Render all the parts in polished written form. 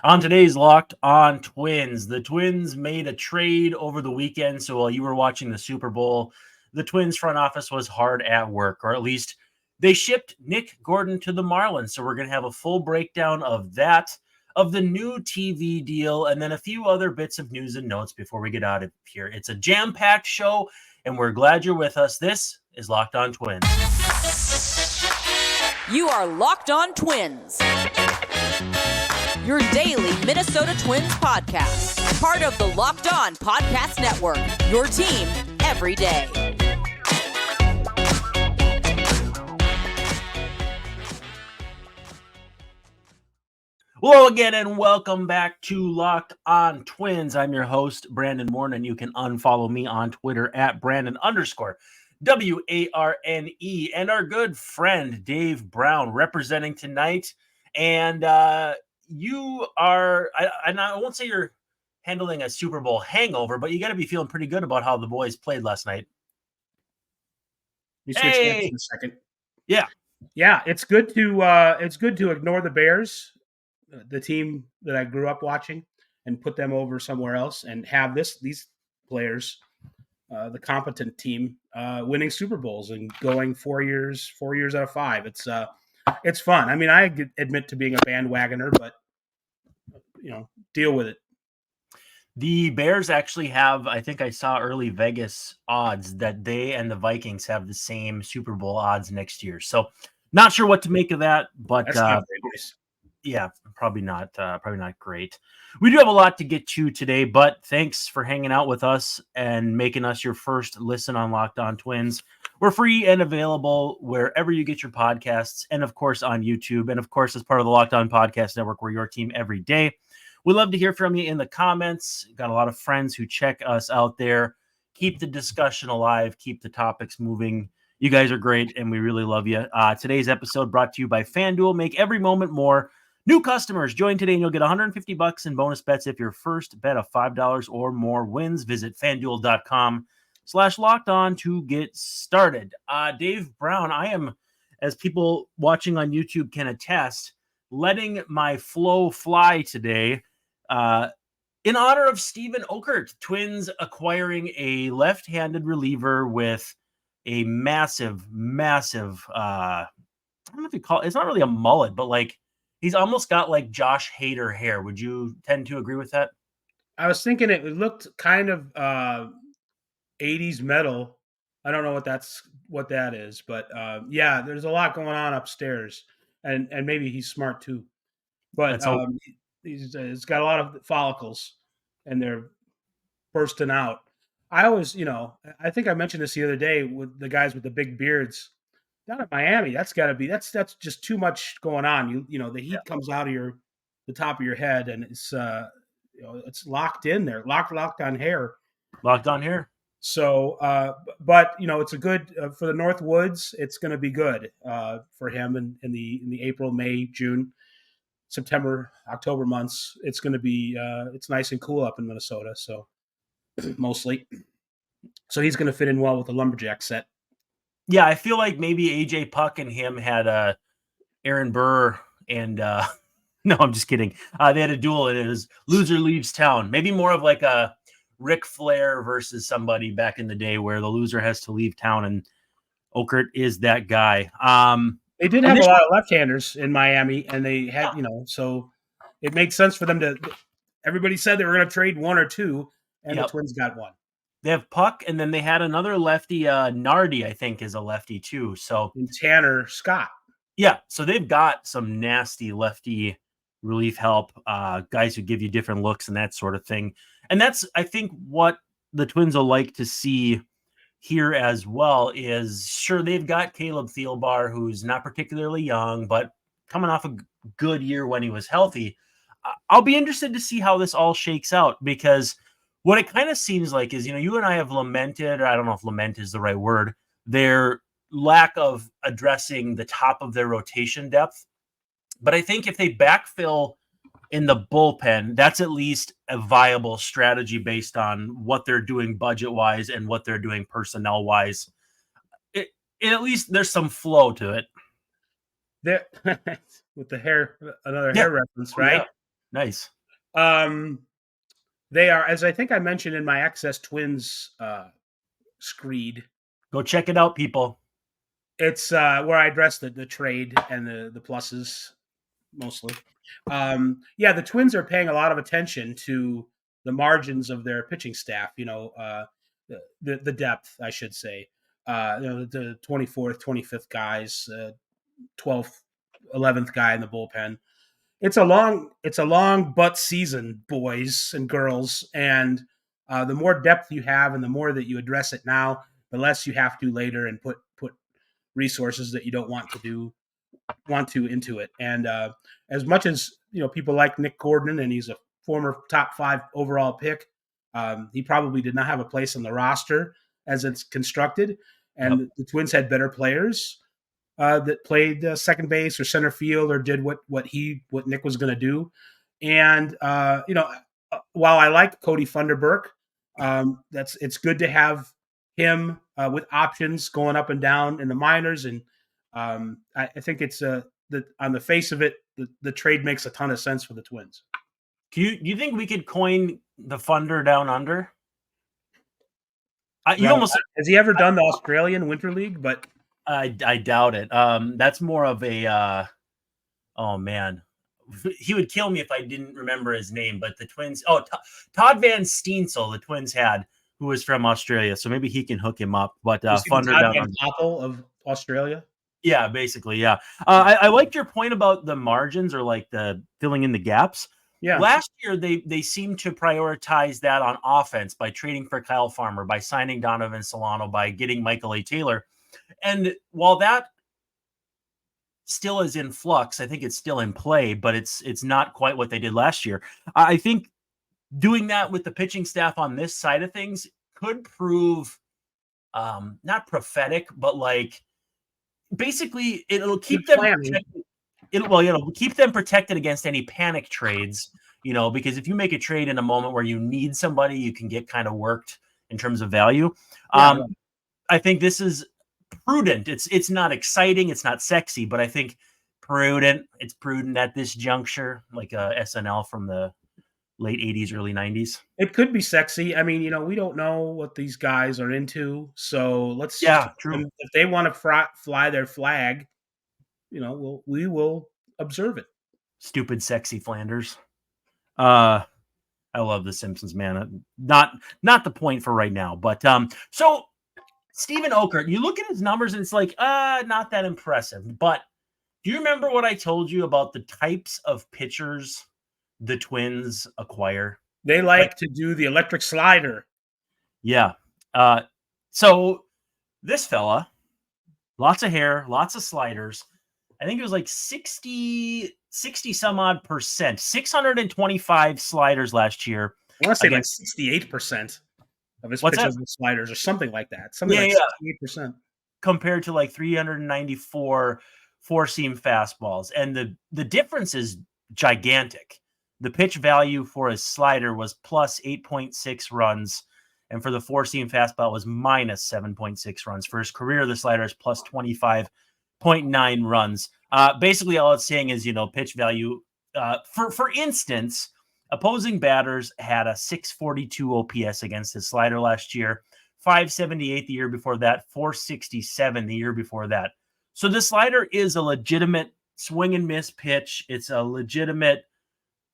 On today's Locked On Twins, the Twins made a trade over the weekend. So while you were watching the Super Bowl, the Twins front office was hard at work, or at least they shipped Nick Gordon to the Marlins. So we're going to have a full breakdown of that, of the new TV deal, and then a few other bits of news and notes before we get out of here. It's a jam-packed show, and we're glad you're with us. This is Locked On Twins. You are Locked On Twins, your daily Minnesota Twins podcast. Part of the Locked On Podcast Network, your team every day. Hello again, and welcome back to Locked On Twins. I'm your host, Brandon Moore, and you can unfollow me on Twitter at Brandon_WARNE. And our good friend, Dave Brown, representing tonight. And you are, I won't say you're handling a Super Bowl hangover, but you got to be feeling pretty good about how the boys played last night. You switch hands in a second. Yeah, it's good to ignore the Bears, the team that I grew up watching, and put them over somewhere else, and have these players, the competent team, winning Super Bowls and going 4 years out of 5. It's fun. I mean, I admit to being a bandwagoner, but deal with it. The Bears actually have, I think I saw early Vegas odds that they and the Vikings have the same Super Bowl odds next year. So not sure what to make of that, but That's not very nice. Yeah, probably not great. We do have a lot to get to today, but thanks for hanging out with us and making us your first listen on Locked On Twins. We're free and available wherever you get your podcasts, and of course on YouTube, and of course as part of the Locked On Podcast Network. We're your team every day. We love to hear from you in the comments. Got a lot of friends who check us out there. Keep the discussion alive. Keep the topics moving. You guys are great, and we really love you. Today's episode brought to you by FanDuel. Make every moment more. New customers, join today and you'll get $150 in bonus bets if your first bet of $5 or more wins. Visit FanDuel.com/lockedon to get started. Dave Brown, I am, as people watching on YouTube can attest, letting my flow fly today in honor of Steven Okert. Twins acquiring a left-handed reliever with a massive, I don't know if you call it, it's not really a mullet, but like, he's almost got like Josh Hader hair. Would you tend to agree with that? I was thinking it looked kind of 80s metal. I don't know what that is, but yeah, there's a lot going on upstairs, and maybe he's smart too. But he's got a lot of follicles, and they're bursting out. I always, I think I mentioned this the other day with the guys with the big beards. Down in Miami, that's just too much going on. The heat comes out of the top of your head, and it's locked in there, locked on hair. Locked on hair. So, but it's a good for the North Woods. It's going to be good for him in the April, May, June, September, October months. It's going to be it's nice and cool up in Minnesota. So mostly, so he's going to fit in well with the lumberjack set. Yeah, I feel like maybe AJ Puck and him had Aaron Burr and no, I'm just kidding. They had a duel, and it was loser leaves town. Maybe more of like a Ric Flair versus somebody back in the day where the loser has to leave town, and Okert is that guy. They did have a lot of left-handers in Miami, and they had, so it makes sense for them to. Everybody said they were going to trade one or two, and the Twins got one. They have Puck, and then they had another lefty, Nardi, I think, is a lefty too. So and Tanner Scott. Yeah, so they've got some nasty lefty relief help, guys who give you different looks and that sort of thing. And that's, I think, what the Twins will like to see here as well is, sure, they've got Caleb Thielbar, who's not particularly young, but coming off a good year when he was healthy. I'll be interested to see how this all shakes out, because what it kind of seems like is, you and I have lamented, or I don't know if lament is the right word, their lack of addressing the top of their rotation depth. But I think if they backfill in the bullpen, that's at least a viable strategy based on what they're doing budget-wise and what they're doing personnel-wise. At least there's some flow to it. There, with the hair, another hair reference, right? Nice. They are, as I think I mentioned in my Excess Twins screed. Go check it out, people. It's where I address the trade and the pluses mostly. The Twins are paying a lot of attention to the margins of their pitching staff. The depth, I should say. The 24th, 25th guys, 12th, 11th guy in the bullpen. It's a long butt season, boys and girls, and the more depth you have, and the more that you address it now, the less you have to later, and put resources that you don't want to into it. And as much as people like Nick Gordon, and he's a former top 5 overall pick, he probably did not have a place on the roster as it's constructed. And the Twins had better players that played second base or center field, or did what Nick was going to do. And while I like Cody Funderburk, it's good to have him with options going up and down in the minors. And I think it's on the face of it, the trade makes a ton of sense for the Twins. Do you think we could coin the Funder down under? Has he ever done the Australian Winter League? But I doubt it. That's more of a oh man, he would kill me if I didn't remember his name. But the Twins, Todd Van Steensel, the Twins had, who was from Australia, so maybe he can hook him up. But Funder down under of Australia. Yeah, basically, yeah. I liked your point about the margins, or like the filling in the gaps. Yeah. Last year, they seemed to prioritize that on offense by trading for Kyle Farmer, by signing Donovan Solano, by getting Michael A. Taylor. And while that still is in flux, I think it's still in play, but it's not quite what they did last year. I think doing that with the pitching staff on this side of things could prove not prophetic, but like basically it'll keep them protected. It'll keep them protected against any panic trades, because if you make a trade in a moment where you need somebody, you can get kind of worked in terms of value. I think this is prudent. It's not exciting, it's not sexy, but I think prudent. It's prudent at this juncture, like a SNL from the late 80s, early 90s. It could be sexy. I mean, we don't know what these guys are into, so let's. Yeah, true. If they want to fly their flag, we will observe it. Stupid, sexy Flanders. I love The Simpsons, man. Not the point for right now, but so Steven Okert, you look at his numbers and it's like, not that impressive. But do you remember what I told you about the types of pitchers the Twins acquire? They like to do the electric slider. Yeah. So this fella, lots of hair, lots of sliders. I think it was like 60 some odd percent, 625 sliders last year. I want to say like 68% of his pitches with sliders, or something like that. Something like 68%. Compared to like 394 four-seam fastballs. And the difference is gigantic. The pitch value for his slider was plus 8.6 runs, and for the four-seam fastball was minus 7.6 runs. For his career, the slider is plus 25.9 runs. Basically, all it's saying is, pitch value. For instance, opposing batters had a 642 OPS against his slider last year, 578 the year before that, 467 the year before that. So the slider is a legitimate swing and miss pitch. It's a legitimate,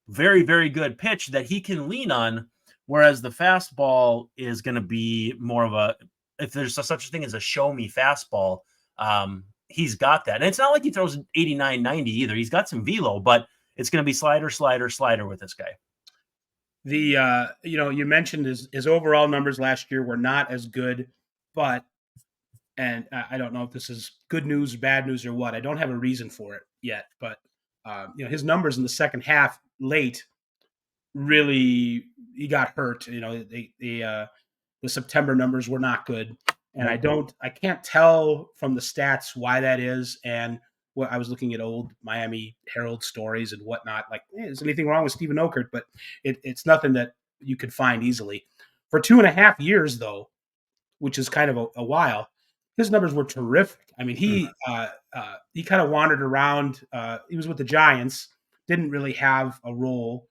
very, very good pitch that he can lean on, whereas the fastball is going to be more of a, if there's such a thing as a show me fastball, he's got that. And it's not like he throws 89, 90 either. He's got some velo, but it's going to be slider, slider, slider with this guy. You mentioned his overall numbers last year were not as good, but, and I don't know if this is good news, bad news, or what. I don't have a reason for it yet, but his numbers in the second half late, really, he got hurt. The September numbers were not good, and I can't tell from the stats why that is. And I was looking at old Miami Herald stories and whatnot. Like, is anything wrong with Steven Okert? But it's nothing that you could find easily. For 2.5 years, though, which is kind of a while, his numbers were terrific. I mean, he kind of wandered around. He was with the Giants, didn't really have a role.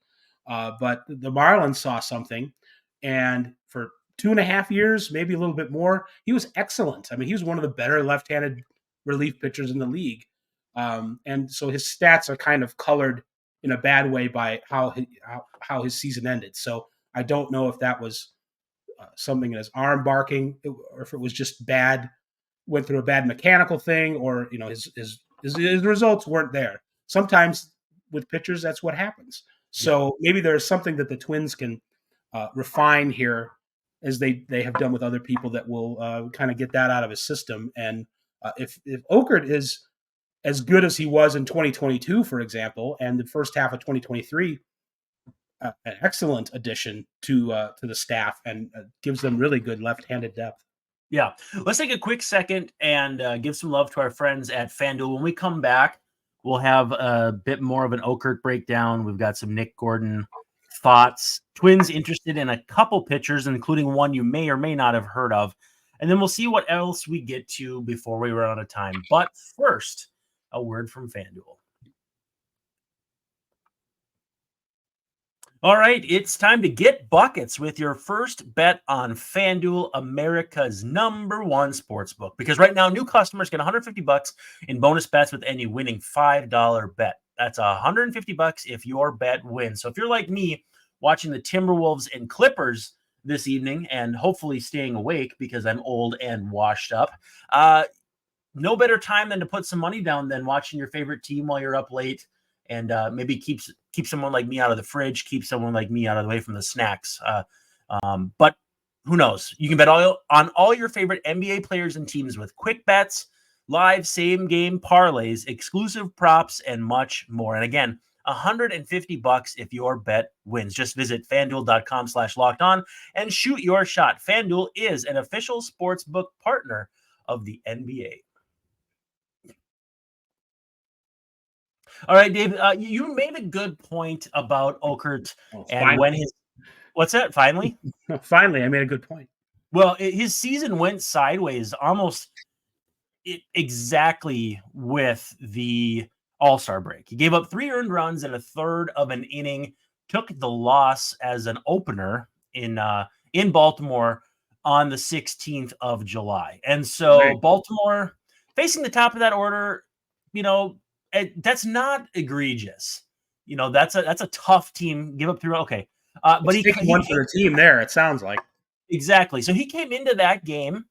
But the Marlins saw something, and for 2.5 years, maybe a little bit more, he was excellent. I mean, he was one of the better left-handed relief pitchers in the league. And so his stats are kind of colored in a bad way by how his season ended. So I don't know if that was something in his arm barking, or if it was just bad, went through a bad mechanical thing, or his results weren't there. Sometimes with pitchers, that's what happens. So maybe there's something that the Twins can refine here, as they have done with other people, that will kind of get that out of his system. And if Okert is as good as he was in 2022, for example, and the first half of 2023, an excellent addition to the staff, and gives them really good left-handed depth. Yeah. Let's take a quick second and give some love to our friends at FanDuel. When we come back, we'll have a bit more of an Okert breakdown. We've got some Nick Gordon thoughts. Twins interested in a couple pitchers, including one you may or may not have heard of. And then we'll see what else we get to before we run out of time. But first, a word from FanDuel. All right, it's time to get buckets with your first bet on FanDuel, America's #1 sportsbook. Because right now, new customers get $150 in bonus bets with any winning $5 bet. That's $150 if your bet wins. So if you're like me, watching the Timberwolves and Clippers this evening, and hopefully staying awake because I'm old and washed up, no better time than to put some money down than watching your favorite team while you're up late, and maybe keep someone like me out of the fridge, keep someone like me out of the way from the snacks. But who knows? You can bet on all your favorite NBA players and teams with quick bets, live same-game parlays, exclusive props, and much more. And again, $150 if your bet wins. Just visit FanDuel.com/lockedon and shoot your shot. FanDuel is an official sportsbook partner of the NBA. All right, Dave, you made a good point about Okert when his – what's that? Finally? Finally, I made a good point. Well, his season went sideways almost exactly with the All-Star break. He gave up 3 earned runs in a third of an inning, took the loss as an opener in Baltimore on the 16th of July. And so Baltimore facing the top of that order, that's not egregious. That's a tough team. Give up 3. Okay. But he one for the team there, it sounds like. Exactly. So he came into that game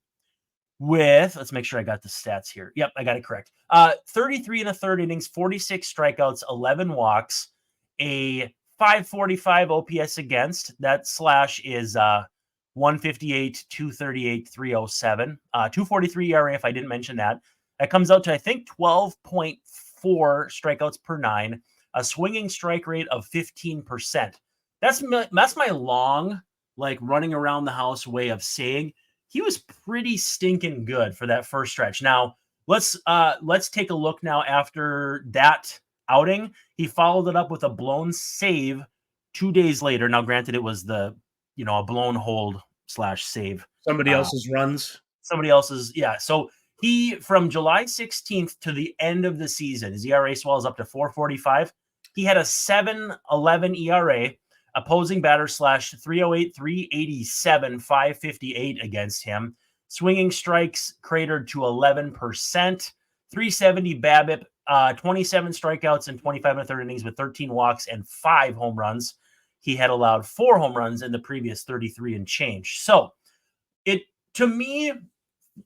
with, let's make sure I got the stats here. Yep, I got it correct. 33 and a third innings, 46 strikeouts, 11 walks, a 545 OPS against. That slash is 158, 238, 307, 243 ERA, if I didn't mention that. That comes out to, I think, 12.4 strikeouts per 9, a swinging strike rate of 15%. That's my long, running around the house way of saying he was pretty stinking good for that first stretch. Now, let's take a look now after that outing. He followed it up with a blown save 2 days later. Now, granted, it was a blown hold / save. Somebody else's runs. Somebody else's, yeah. So he, from July 16th to the end of the season, his ERA swells up to 4.45. He had a 7.11 ERA. Opposing batter / 308, 387, 558 against him. Swinging strikes cratered to 11%. 370 BABIP, 27 strikeouts in 25 and a third innings with 13 walks and 5 home runs. He had allowed 4 home runs in the previous 33 and change. So it, to me,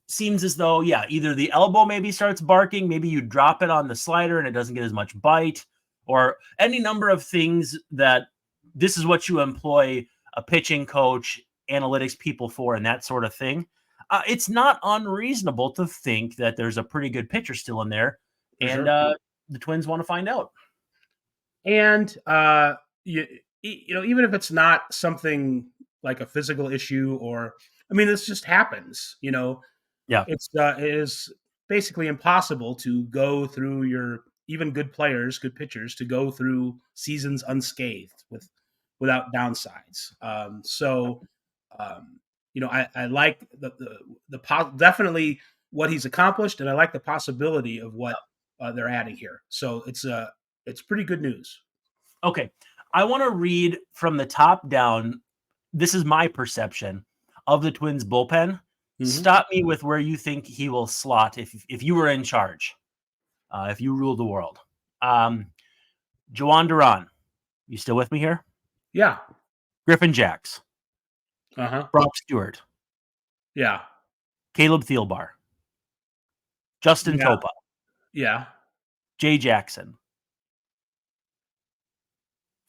seems as though, either the elbow maybe starts barking, maybe you drop it on the slider and it doesn't get as much bite, or any number of things that this is what you employ a pitching coach, analytics people for, and that sort of thing. It's not unreasonable to think that there's a pretty good pitcher still in there, and the Twins want to find out. And even if it's not something like a physical issue, this just happens. It is basically impossible to go through even good players, good pitchers, to go through seasons unscathed without downsides. I like the definitely what he's accomplished, and I like the possibility of what they're adding here. So it's pretty good news. Okay. I want to read from the top down. This is my perception of the Twins bullpen. Mm-hmm. Stop me with where you think he will slot if you were in charge, if you ruled the world. Juan Duran, you still with me here? Yeah. Griffin Jacks. Uh-huh. Brock Stewart. Yeah. Caleb Thielbar. Justin Topa. Yeah. Jay Jackson.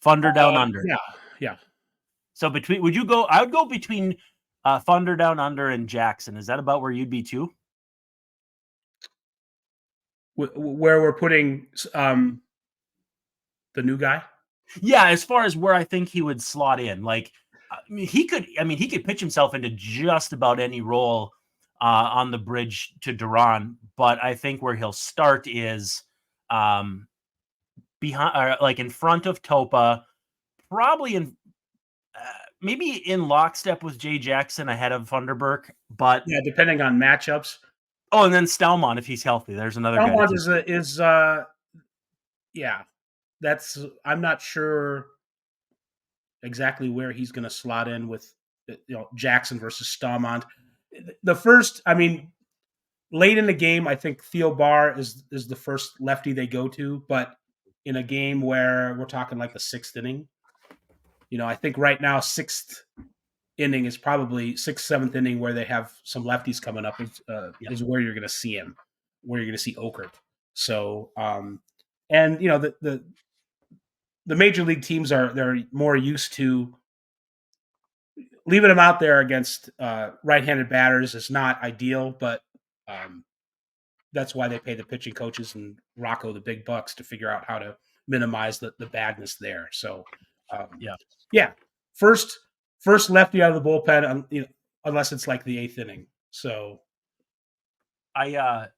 Thunder Down Under. Yeah. Yeah. So I would go between Thunder Down Under and Jackson. Is that about where you'd be too? Where we're putting the new guy? Yeah, as far as where I think he would slot in. Like, he could pitch himself into just about any role on the bridge to Duran, but I think where he'll start is behind, or like in front of Topa, probably in maybe in lockstep with Jay Jackson ahead of Thunderberg, but yeah, depending on matchups. Oh, and then Stelmon if he's healthy. There's another guy. Stelmon yeah. I'm not sure exactly where he's going to slot in with Jackson versus Stelmon. The first, late in the game, I think Thielbar is the first lefty they go to, but in a game where we're talking like the sixth inning, I think right now sixth inning is probably sixth, seventh inning where they have some lefties coming up is where you're going to see him, where you're going to see Okert. So, and the major league teams they're more used to leaving them out there against right-handed batters is not ideal, but that's why they pay the pitching coaches and Rocco the big bucks to figure out how to minimize the badness there. So, first lefty out of the bullpen, unless it's like the eighth inning. So, the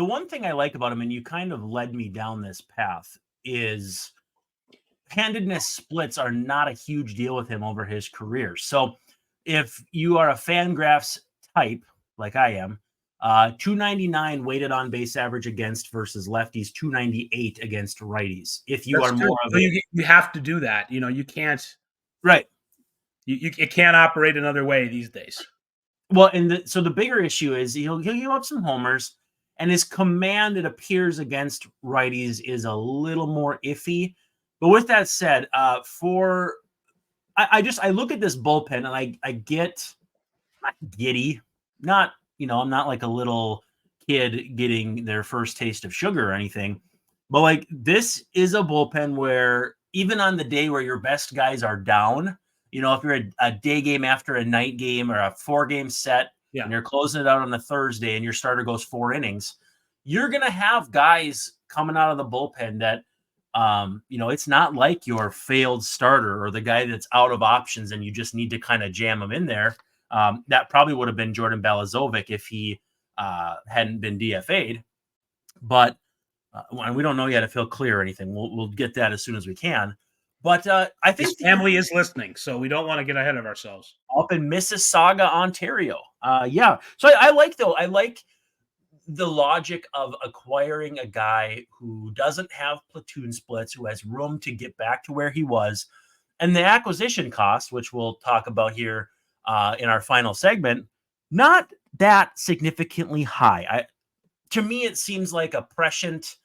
one thing I like about him, and you kind of led me down this path, is handedness splits are not a huge deal with him over his career. So if you are a Fangraphs type, like I am, 299 weighted on base average against versus lefties, 298 against righties. If you are more of you have to do that. You can't. Right. You can't operate another way these days. Well, so the bigger issue is he'll give up some homers, and his command, it appears, against righties is a little more iffy. But with that said, I look at this bullpen and I get not giddy, not, I'm not like a little kid getting their first taste of sugar or anything, but like this is a bullpen where even on the day where your best guys are down, if you're a day game after a night game or a 4-game set and you're closing it out on a Thursday and your starter goes 4 innings, you're going to have guys coming out of the bullpen that, it's not like your failed starter or the guy that's out of options and you just need to kind of jam him in there. That probably would have been Jordan Balazovic if he hadn't been DFA'd. But we don't know yet if he'll clear or anything. We'll get that as soon as we can. But I think his family is listening, so we don't want to get ahead of ourselves. Up in Mississauga, Ontario. So I like the logic of acquiring a guy who doesn't have platoon splits, who has room to get back to where he was, and the acquisition cost, which we'll talk about here in our final segment, not that significantly high. To me, it seems like a prescient,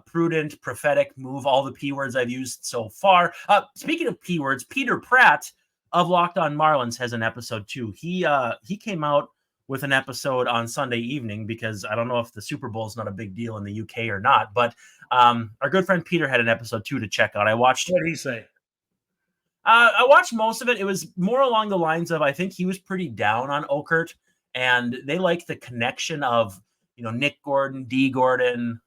prudent, prophetic move. All the P words I've used so far. Speaking of P words, Peter Pratt of Locked On Marlins has an episode too. He came out with an episode on Sunday evening because I don't know if the Super Bowl is not a big deal in the UK or not, but our good friend Peter had an episode too to check out. What did he say? I watched most of it. It was more along the lines of, I think he was pretty down on Okert, and they like the connection of, Nick Gordon, D Gordon.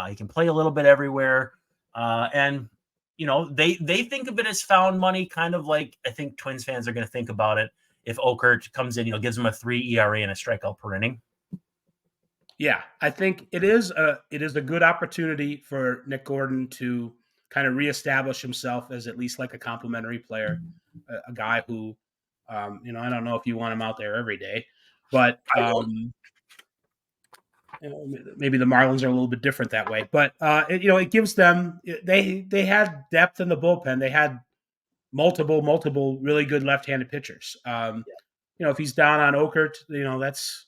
He can play a little bit everywhere. And, they think of it as found money, kind of like I think Twins fans are going to think about it if Okert comes in, gives him a 3 ERA and a strikeout per inning. Yeah, I think it is a good opportunity for Nick Gordon to kind of reestablish himself as at least like a complimentary player, a guy who, I don't know if you want him out there every day, but maybe the Marlins are a little bit different that way, but it gives them they had depth in the bullpen. They had multiple really good left-handed pitchers. If he's down on Okert, that's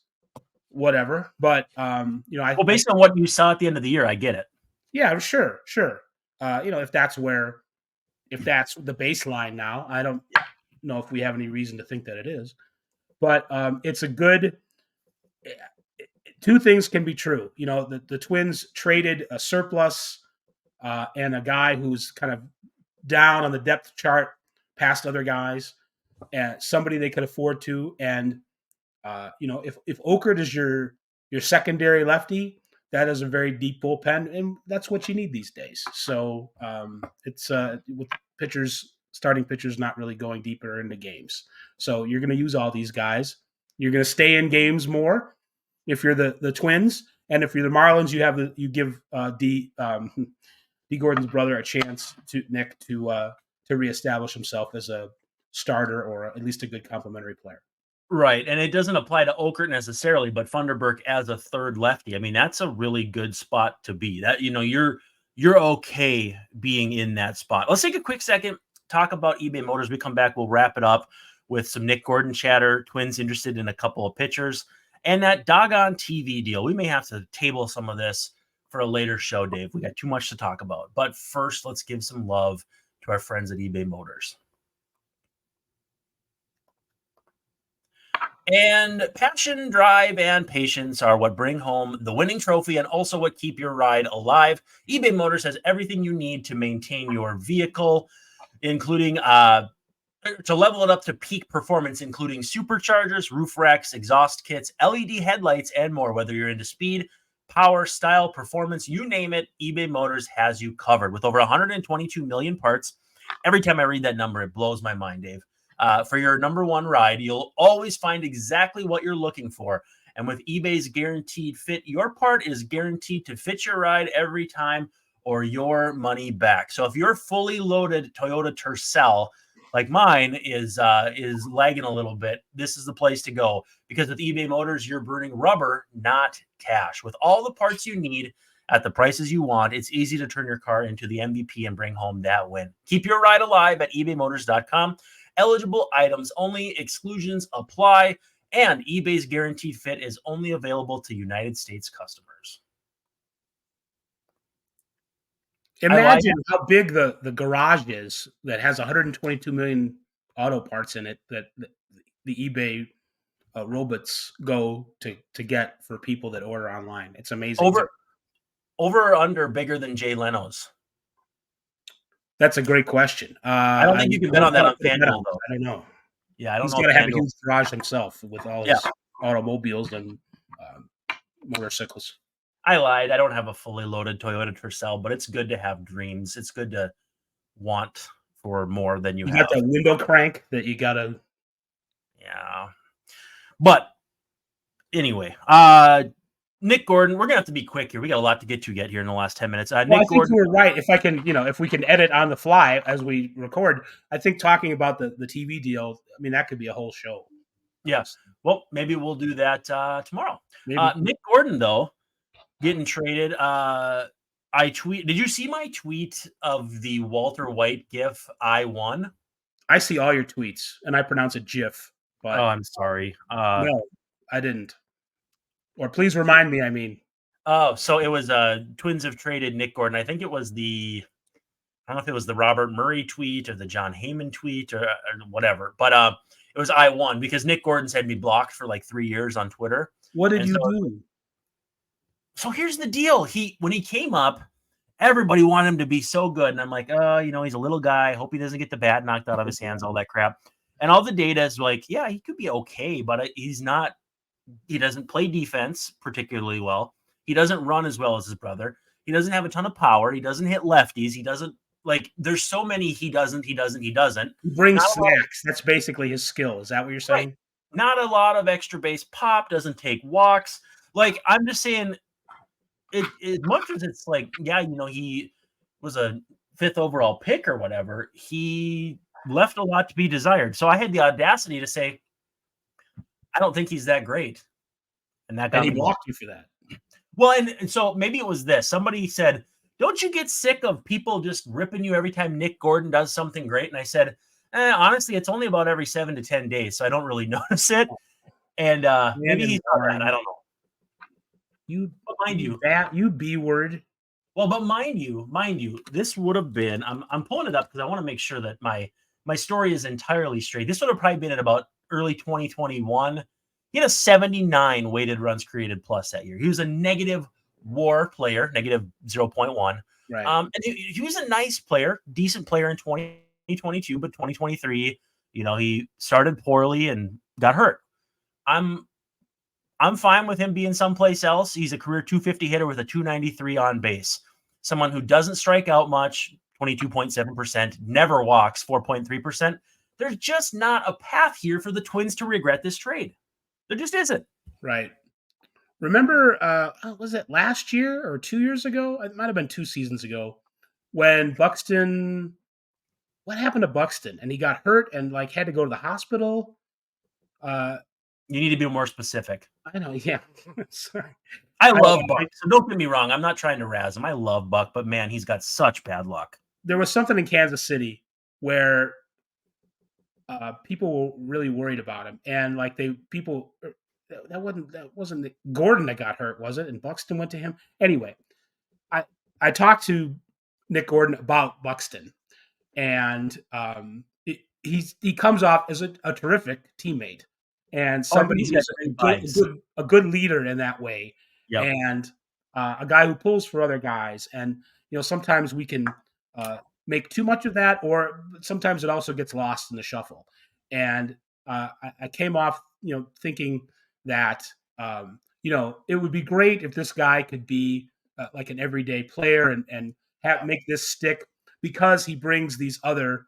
whatever. But based on what you saw at the end of the year, I get it. Yeah, sure. If that's the baseline now, I don't know if we have any reason to think that it is, but it's a good. Two things can be true. The Twins traded a surplus and a guy who's kind of down on the depth chart past other guys, and somebody they could afford to. And if Okert is your secondary lefty, that is a very deep bullpen, and that's what you need these days. So it's with starting pitchers not really going deeper into games. So you're going to use all these guys. You're going to stay in games more if you're the Twins, and if you're the Marlins, you give D Gordon's brother a chance to reestablish himself as a starter or at least a good complementary player. Right, and it doesn't apply to Okert necessarily, but Funderburk as a third lefty. I mean, that's a really good spot to be. That you're okay being in that spot. Let's take a quick second, talk about eBay Motors. We come back, we'll wrap it up with some Nick Gordon chatter. Twins interested in a couple of pitchers, and that doggone TV deal. We may have to table some of this for a later show, Dave. We got too much to talk about. But first, let's give some love to our friends at eBay Motors. And passion, drive, and patience are what bring home the winning trophy and also what keep your ride alive. eBay Motors has everything you need to maintain your vehicle, including to level it up to peak performance, including superchargers, roof racks, exhaust kits, LED headlights, and more. Whether you're into speed, power, style, performance, you name it, eBay Motors has you covered. With over 122 million parts, every time I read that number, it blows my mind, Dave. For your number one ride, you'll always find exactly what you're looking for. And with eBay's guaranteed fit, your part is guaranteed to fit your ride every time or your money back. So if you're fully loaded Toyota Tercel, like mine is lagging a little bit, this is the place to go. Because with eBay Motors, you're burning rubber, not cash. With all the parts you need at the prices you want, it's easy to turn your car into the MVP and bring home that win. Keep your ride alive at ebaymotors.com. Eligible items only, exclusions apply, and eBay's guaranteed fit is only available to United States customers. Imagine how big the garage is that has 122 million auto parts in it that the eBay robots go to get for people that order online. It's amazing. Over or under bigger than Jay Leno's? That's a great question. I don't think you can bet on that on FanDuel, though. I don't know. Yeah, I don't know. He's got to have a huge garage himself with all his automobiles and motorcycles. I lied. I don't have a fully loaded Toyota Tercel, but it's good to have dreams. It's good to want for more than you have. You got that window crank that you got to. Yeah. But anyway, Nick Gordon, we're going to have to be quick here. We got a lot to get to here in the last 10 minutes. I think Gordon, you were right. If we can edit on the fly as we record, I think talking about the TV deal, I mean, that could be a whole show. Yes. Well, maybe we'll do that tomorrow. Nick Gordon, though, getting traded. Did you see my tweet of the Walter White gif? I won. I see all your tweets, and I pronounce it GIF. But I'm sorry. No, I didn't. Or please remind me, I mean. Oh, so it was Twins have traded Nick Gordon. I think it was I don't know if it was the Robert Murray tweet or the John Heyman tweet or whatever. But it was I won because Nick Gordon's had me blocked for like 3 years on Twitter. What did you do? So here's the deal. When he came up, everybody wanted him to be so good. And I'm like, he's a little guy. Hope he doesn't get the bat knocked out of his hands, all that crap. And all the data is like, yeah, he could be okay, but he's not. He doesn't play defense particularly well. He doesn't run as well as his brother. He doesn't have a ton of power. He doesn't hit lefties. He doesn't there's so many he doesn't. He brings snacks. That's basically his skill. Is that what you're saying? Right. Not a lot of extra base pop, doesn't take walks. Like, I'm just saying, as much as it's like, he was a 5th overall pick or whatever, he left a lot to be desired. So I had the audacity to say, I don't think he's that great. And that got he me blocked you for that. Well, and so maybe it was this. Somebody said, "Don't you get sick of people just ripping you every time Nick Gordon does something great?" And I said, honestly, it's only about every 7 to 10 days, so I don't really notice it. And maybe he saw that. I don't know. But mind you, you B word. well, but mind you, this would have been. I'm pulling it up because I want to make sure that my story is entirely straight. This would have probably been at about early 2021. He had a 79 weighted runs created plus that year. He was a negative WAR player, negative 0.1. Right. And he was a nice player, decent player in 2022, but 2023, he started poorly and got hurt. I'm fine with him being someplace else. He's a career 250 hitter with a 293 on base. Someone who doesn't strike out much, 22.7%, never walks, 4.3%. There's just not a path here for the Twins to regret this trade. There just isn't. Right. Remember, was it last year or 2 years ago? It might have been 2 seasons ago when Buxton. What happened to Buxton? And he got hurt and had to go to the hospital. You need to be more specific. I know. Yeah. Sorry. I love Buck. So don't get me wrong. I'm not trying to razz him. I love Buck, but man, he's got such bad luck. There was something in Kansas City where people were really worried about him, and that wasn't Gordon that got hurt, was it? And Buxton went to him anyway. I talked to Nick Gordon about Buxton, and he comes off as a terrific teammate and somebody who's a good leader in that way, and a guy who pulls for other guys. And sometimes we can make too much of that, or sometimes it also gets lost in the shuffle. And I came off thinking that it would be great if this guy could be like an everyday player and make this stick, because he brings these other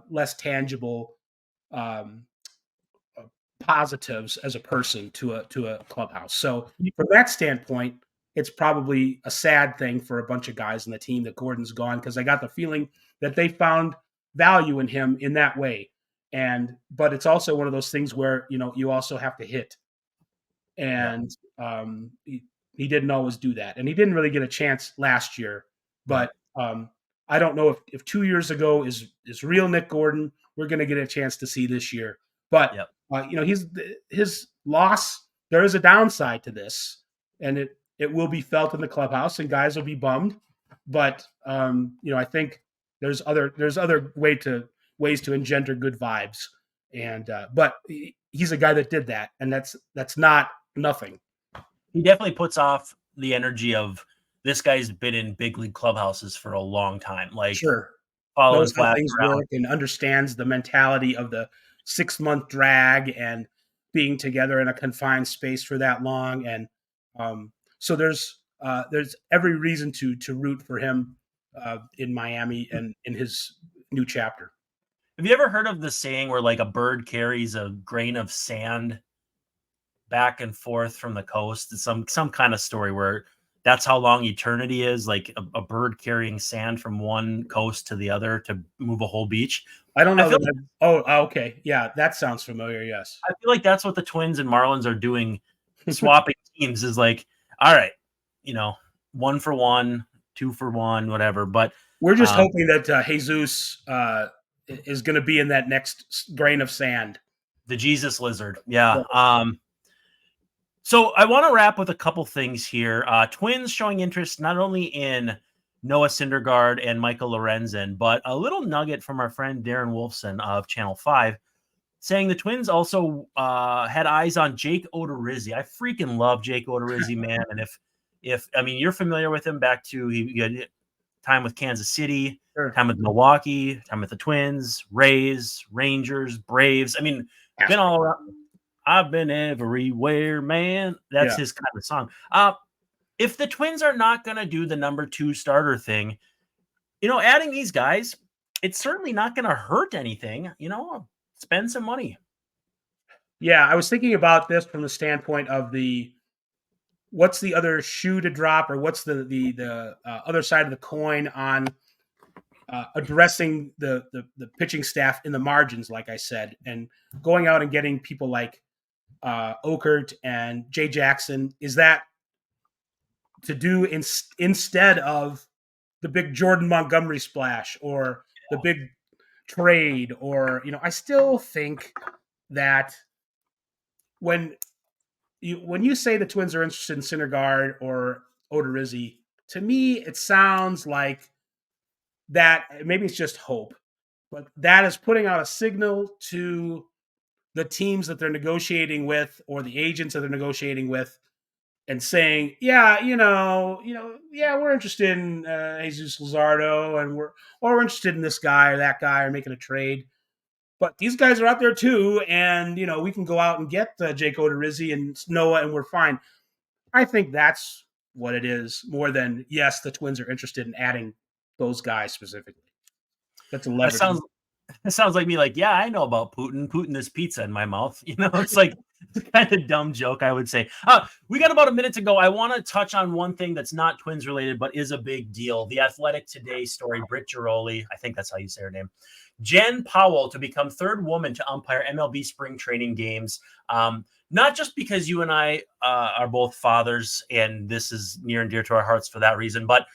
less tangible positives as a person to a clubhouse. So from that standpoint, it's probably a sad thing for a bunch of guys in the team that Gordon's gone, because I got the feeling that they found value in him in that way. But it's also one of those things where you also have to hit, and he didn't always do that, and he didn't really get a chance last year. But I don't know if 2 years ago is real Nick Gordon. We're going to get a chance to see this year. But his loss, there is a downside to this, and it will be felt in the clubhouse, and guys will be bummed. But I think there's other ways to engender good vibes, and but he's a guy that did that, and that's not nothing. He definitely puts off the energy of this guy's been in big league clubhouses for a long time. Sure, knows how things work and understands the mentality of the 6-month drag and being together in a confined space for that long. And so there's every reason to root for him in Miami and in his new chapter. Have you ever heard of the saying where a bird carries a grain of sand back and forth from the coast? It's some kind of story where that's how long eternity is, like a bird carrying sand from one coast to the other to move a whole beach. I don't know. Okay. Yeah, that sounds familiar. Yes. I feel like that's what the Twins and Marlins are doing, swapping teams is all right, 1 for 1, 2 for 1, whatever. But we're just hoping that Jesus is going to be in that next grain of sand. The Jesus lizard. Yeah. So I want to wrap with a couple things here. Twins showing interest not only in Noah Syndergaard and Michael Lorenzen, but a little nugget from our friend Darren Wolfson of Channel 5 saying the Twins also had eyes on Jake Odorizzi. I freaking love Jake Odorizzi, man. And if you're familiar with him, back to he had time with Kansas City, time with Milwaukee, time with the Twins, Rays, Rangers, Braves. Been all around. I've been everywhere, man. That's his kind of song. If the Twins are not going to do the number 2 starter thing, adding these guys, it's certainly not going to hurt anything. Spend some money. Yeah, I was thinking about this from the standpoint of what's the other shoe to drop, or what's the other side of the coin on addressing the pitching staff in the margins, like I said, and going out and getting people like Okert and Jay Jackson. Is that to do instead of the big Jordan Montgomery splash or the big trade, or I still think that when you say the Twins are interested in Syndergaard or Odorizzi, to me it sounds like that maybe it's just hope, but that is putting out a signal to the teams that they're negotiating with or the agents that they're negotiating with, and saying, yeah, yeah, we're interested in Jesus Luzardo, and we're interested in this guy or that guy, or making a trade. But these guys are out there too, and we can go out and get Jake Odorizzi and Noah, and we're fine. I think that's what it is, more than yes, the Twins are interested in adding those guys specifically. That's a leverage. It sounds like me, like, yeah, I know about Putin putting this pizza in my mouth. It's like it's kind of dumb joke, I would say. We got about a minute to go. I want to touch on one thing that's not Twins related, but is a big deal. The Athletic Today story, Britt Giroli, I think that's how you say her name. Jen Powell to become third woman to umpire MLB spring training games. Not just because you and I are both fathers, and this is near and dear to our hearts for that reason, but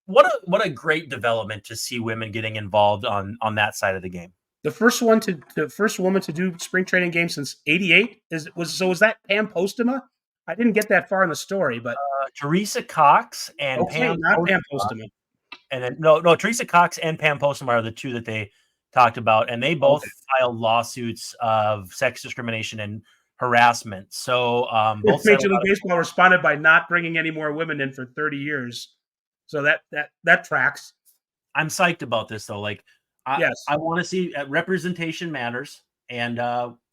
what a great development to see women getting involved on that side of the game. The first woman to do spring training games since '88 was that Pam Postema? I didn't get that far in the story, but Teresa Cox and Pam Postema. And then no, Teresa Cox and Pam Postema are the two that they talked about, and they both filed lawsuits of sex discrimination and harassment. So both Major League Baseball responded by not bringing any more women in for 30 years. So that tracks. I'm psyched about this though. Like, I want to see representation matters, and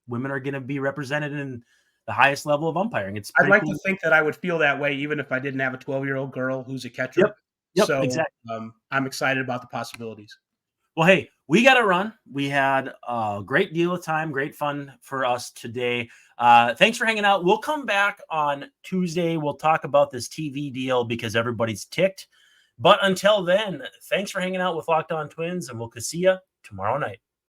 women are going to be represented in the highest level of umpiring. I'd like to think that I would feel that way even if I didn't have a 12-year-old girl who's a catcher. Yep, so exactly. I'm excited about the possibilities. Well, hey, we got to run. We had a great deal of time, great fun for us today. Thanks for hanging out. We'll come back on Tuesday. We'll talk about this TV deal because everybody's ticked. But until then, thanks for hanging out with Locked On Twins, and we'll see you tomorrow night.